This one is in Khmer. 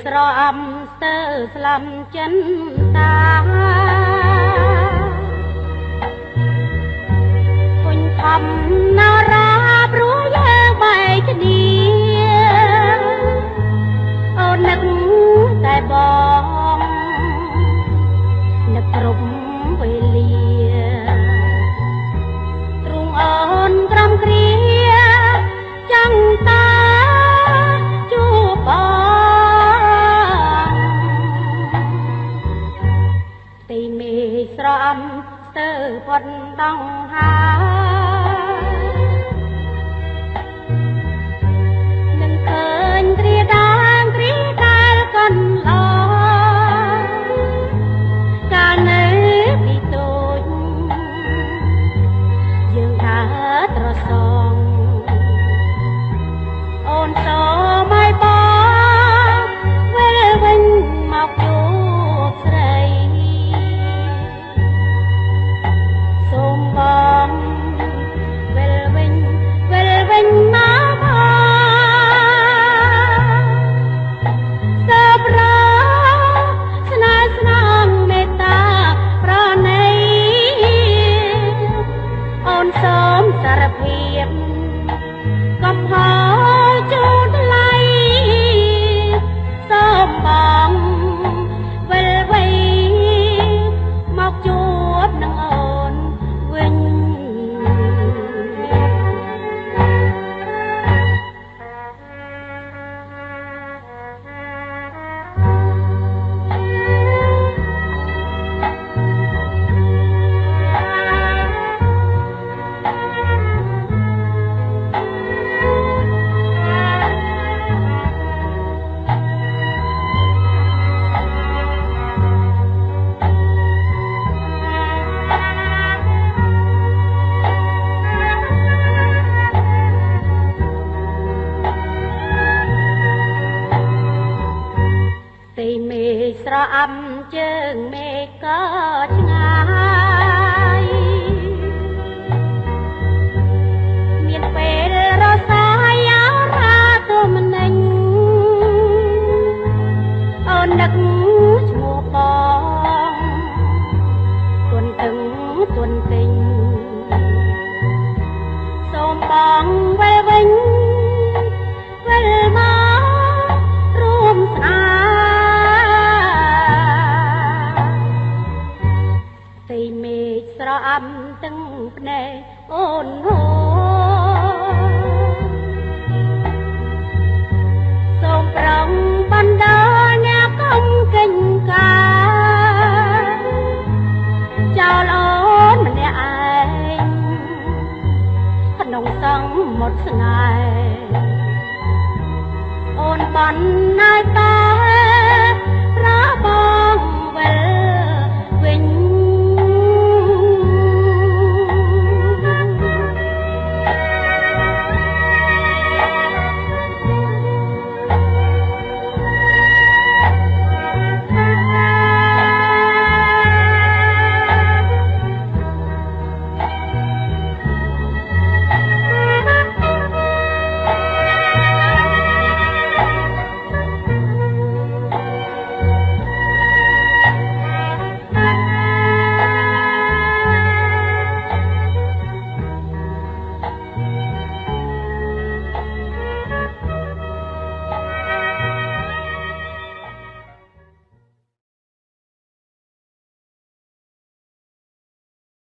ស្រអំស្ទើស្លាំចិនតាគុញខំណារាព្រោះយើងបែកគ្នាអូននឹកតែបងនឹកគ្រប់វេលាទ្រង់អូនក្រំគ្រាចង់តាជួបបងទីមេស្រអំស្ទើផុតដងហានឹងឃើញគ្រាដាងគ្រាកាលកន្លងកាលនៅពីតូចយើងដើរត្រសងអូនសូមឲ្យបងវិលវិញមកជួបស្រីសូមបងវិលវិញមកសើប្រស្នេហ៍ស្នងមេត្តាប្រណីអូនសូមសារភាពកំហុសជូនថ្លៃសូមបងវិលវិញមកជួបនឹងអូនវិញទីមេស្រអំជើងមេឃក៏ឆ្ងាយមានពេលរសាយអារាទុំនិញអូននឹកឈ្មោះបងទុនតឹងទុនទិញសូមបងវិលវិញវិលមករួមស្អាទីមេឃស្រអំទាំងភ្នែកអូនហូសូមប្រងបណ្ដោអ្នកកុំកិញកាចោលអូនម្នាក់ឯងក្នុងសង្កត់ស្នេហ៍អូនបានណាយ